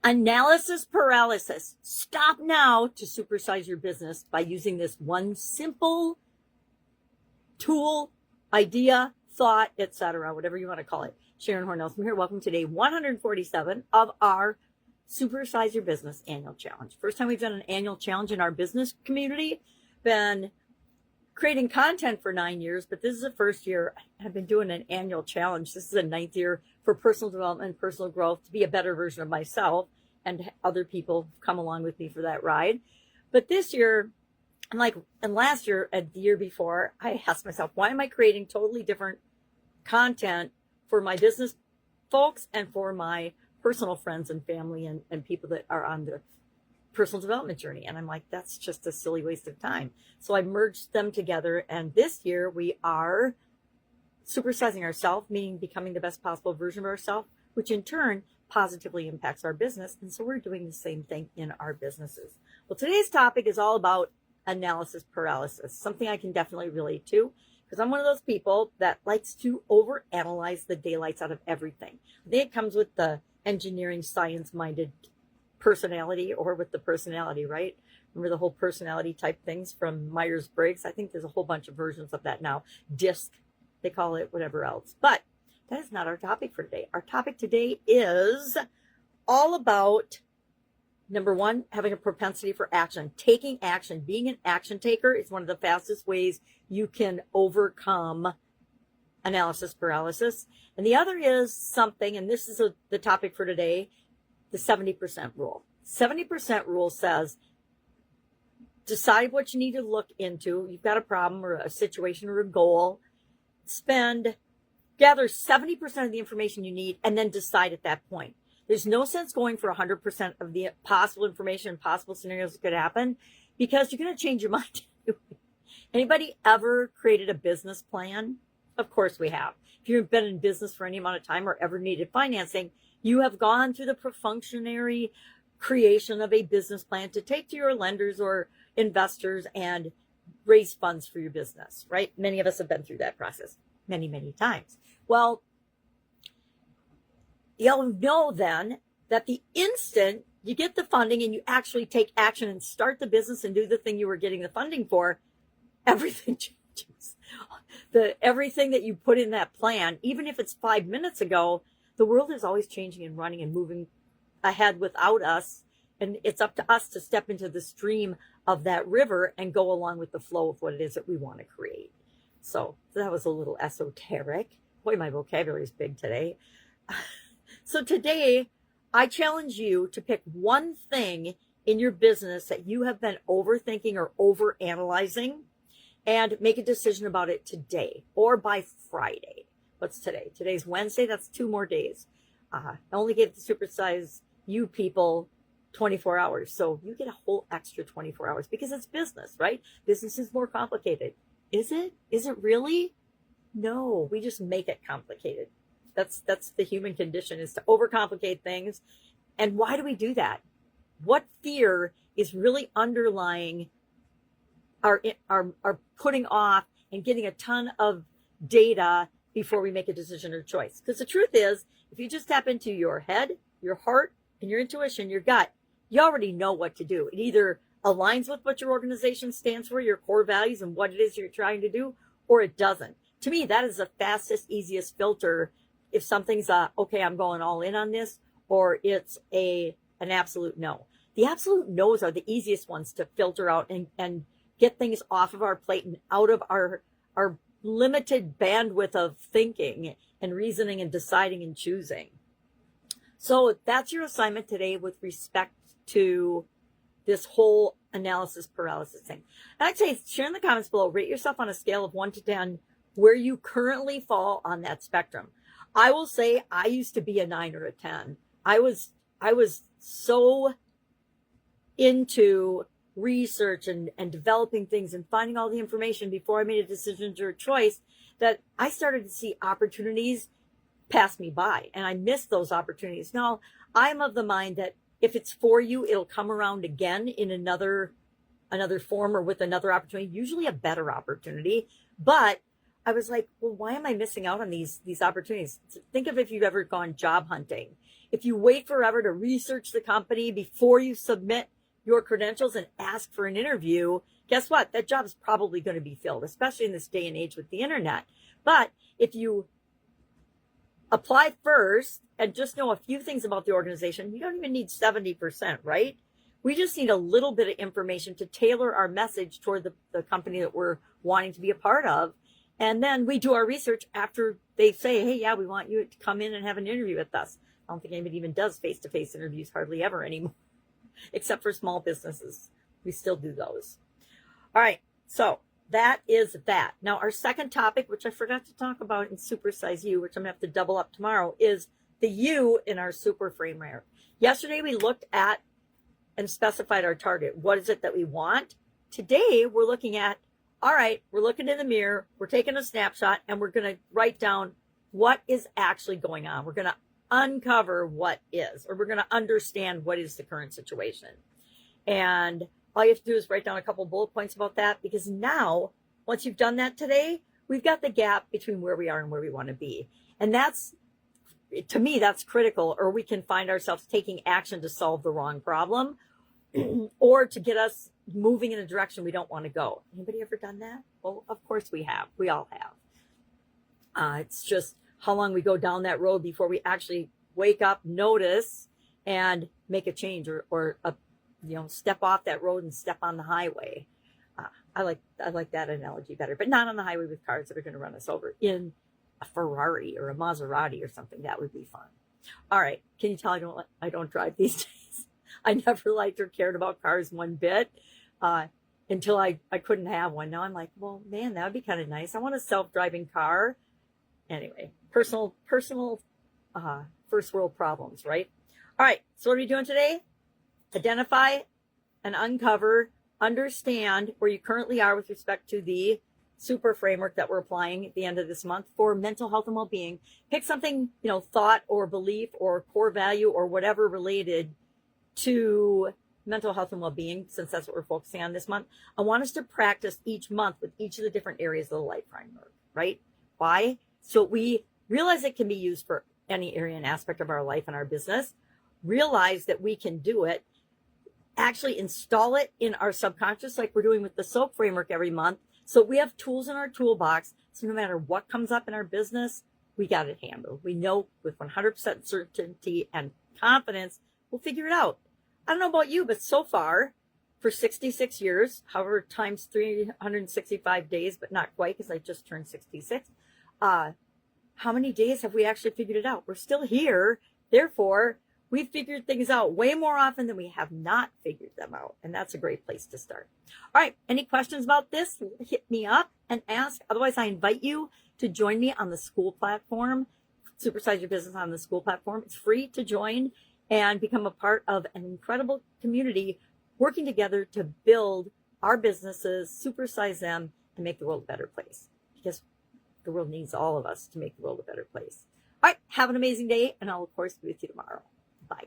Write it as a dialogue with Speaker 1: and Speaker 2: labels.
Speaker 1: Analysis paralysis. Stop now to supersize your business by using this one simple tool, idea, thought, etc., whatever you want to call it. Sharon Horne-Ellstrom here. Welcome to day 147 of our Supersize Your Business annual challenge. First time we've done an annual challenge in our business community. Been creating content for 9 years, but this is the first year I've been doing an annual challenge. This is the 9th year for personal development, personal growth, to be a better version of myself, and other people come along with me for that ride. But this year, and last year and the year before, I asked myself, why am I creating totally different content for my business folks and for my personal friends and family and people that are on the personal development journey? And I'm like, that's just a silly waste of time. So I merged them together. And this year we are supersizing ourselves, meaning becoming the best possible version of ourselves, which in turn positively impacts our business. And so we're doing the same thing in our businesses. Well, today's topic is all about analysis paralysis, something I can definitely relate to, because I'm one of those people that likes to overanalyze the daylights out of everything. I think it comes with the engineering, science-minded personality, or with the personality, right? Remember the whole personality type things from Myers-Briggs? I think there's a whole bunch of versions of that now. DISC, they call it, whatever else. But that is not our topic for today. Our topic today is all about, number one, having a propensity for action, taking action. Being an action taker is one of the fastest ways you can overcome analysis paralysis. And the other is something, and this is the topic for today, the 70% rule. 70% rule says, decide what you need to look into. You've got a problem or a situation or a goal. Gather 70% of the information you need and then decide at that point. There's no sense going for 100% of the possible information and possible scenarios that could happen, because you're going to change your mind. Anybody ever created a business plan? Of course we have. If you've been in business for any amount of time or ever needed financing, you have gone through the perfunctory creation of a business plan to take to your lenders or investors and raise funds for your business, right? Many of us have been through that process many, many times. Well, you'll know then that the instant you get the funding and you actually take action and start the business and do the thing you were getting the funding for, everything changes. Everything that you put in that plan, even if it's 5 minutes ago, the world is always changing and running and moving ahead without us. And it's up to us to step into the stream of that river and go along with the flow of what it is that we want to create. So that was a little esoteric. Boy, my vocabulary is big today. So today, I challenge you to pick one thing in your business that you have been overthinking or overanalyzing, and make a decision about it today or by Friday. What's today? Today's Wednesday. That's 2 more days. I only gave the Supersize you people 24 hours. So you get a whole extra 24 hours because it's business, right? Business is more complicated. Is it? Is it really? No, we just make it complicated. That's the human condition, is to overcomplicate things. And why do we do that? What fear is really underlying our putting off and getting a ton of data before we make a decision or choice? Because the truth is, if you just tap into your head, your heart, and your intuition, your gut, you already know what to do. It either aligns with what your organization stands for, your core values, and what it is you're trying to do, or it doesn't. To me, that is the fastest, easiest filter. If something's okay, I'm going all in on this, or it's an absolute no. The absolute no's are the easiest ones to filter out and get things off of our plate and out of our limited bandwidth of thinking and reasoning and deciding and choosing. So that's your assignment today with respect to this whole analysis paralysis thing. And I'd say share in the comments below, rate yourself on a scale of 1 to 10 where you currently fall on that spectrum. I will say I used to be a 9 or a 10. I was so into research and developing things and finding all the information before I made a decision or a choice that I started to see opportunities pass me by, and I missed those opportunities. Now, I'm of the mind that if it's for you, it'll come around again in another form or with another opportunity, usually a better opportunity. But I was like, well, why am I missing out on these opportunities? Think of if you've ever gone job hunting If you wait forever to research the company before you submit your credentials and ask for an interview, guess what? That job is probably going to be filled, especially in this day and age with the internet. But if you apply first and just know a few things about the organization, you don't even need 70%, right? We just need a little bit of information to tailor our message toward the company that we're wanting to be a part of. And then we do our research after they say, hey, yeah, we want you to come in and have an interview with us. I don't think anybody even does face-to-face interviews hardly ever anymore, except for small businesses. We still do those. All right, so that is that. Now, our second topic, which I forgot to talk about in Supersize U, which I'm going to have to double up tomorrow, is the U in our super framework. Yesterday, we looked at and specified our target. What is it that we want? Today, we're looking at, all right, we're looking in the mirror, we're taking a snapshot, and we're going to write down what is actually going on. We're going to uncover what is, or we're going to understand what is the current situation. And all you have to do is write down a couple bullet points about that, because now, once you've done that today, we've got the gap between where we are and where we want to be. And that's, to me, that's critical, or we can find ourselves taking action to solve the wrong problem or to get us moving in a direction we don't want to go. Anybody ever done that? Well, of course we have. We all have. It's just how long we go down that road before we actually wake up, notice, and make a change, or step off that road and step on the highway. I like that analogy better, but not on the highway with cars that are going to run us over. In a Ferrari or a Maserati or something, that would be fun. All right, can you tell I don't drive these days? I never liked or cared about cars one bit until I couldn't have one. Now I'm like, well, man, that would be kind of nice. I want a self-driving car. Anyway, personal first world problems, right? All right, so what are we doing today? Identify and uncover, understand where you currently are with respect to the super framework that we're applying at the end of this month for mental health and well-being. Pick something, thought or belief or core value or whatever related to mental health and well-being, since that's what we're focusing on this month. I want us to practice each month with each of the different areas of the life framework, right? Why? So we realize it can be used for any area and aspect of our life and our business. Realize that we can do it. Actually install it in our subconscious, like we're doing with the SOAP framework every month. So we have tools in our toolbox. So no matter what comes up in our business, we got it handled. We know with 100% certainty and confidence, we'll figure it out. I don't know about you, but so far, for 66 years, however times 365 days, but not quite because I just turned 66, how many days have we actually figured it out? We're still here. Therefore, we've figured things out way more often than we have not figured them out. And that's a great place to start. All right. Any questions about this? Hit me up and ask. Otherwise, I invite you to join me on the school platform, Supersize Your Business on the school platform. It's free to join and become a part of an incredible community working together to build our businesses, supersize them, and make the world a better place. Because the world needs all of us to make the world a better place. All right. Have an amazing day. And I'll, of course, be with you tomorrow. Bye.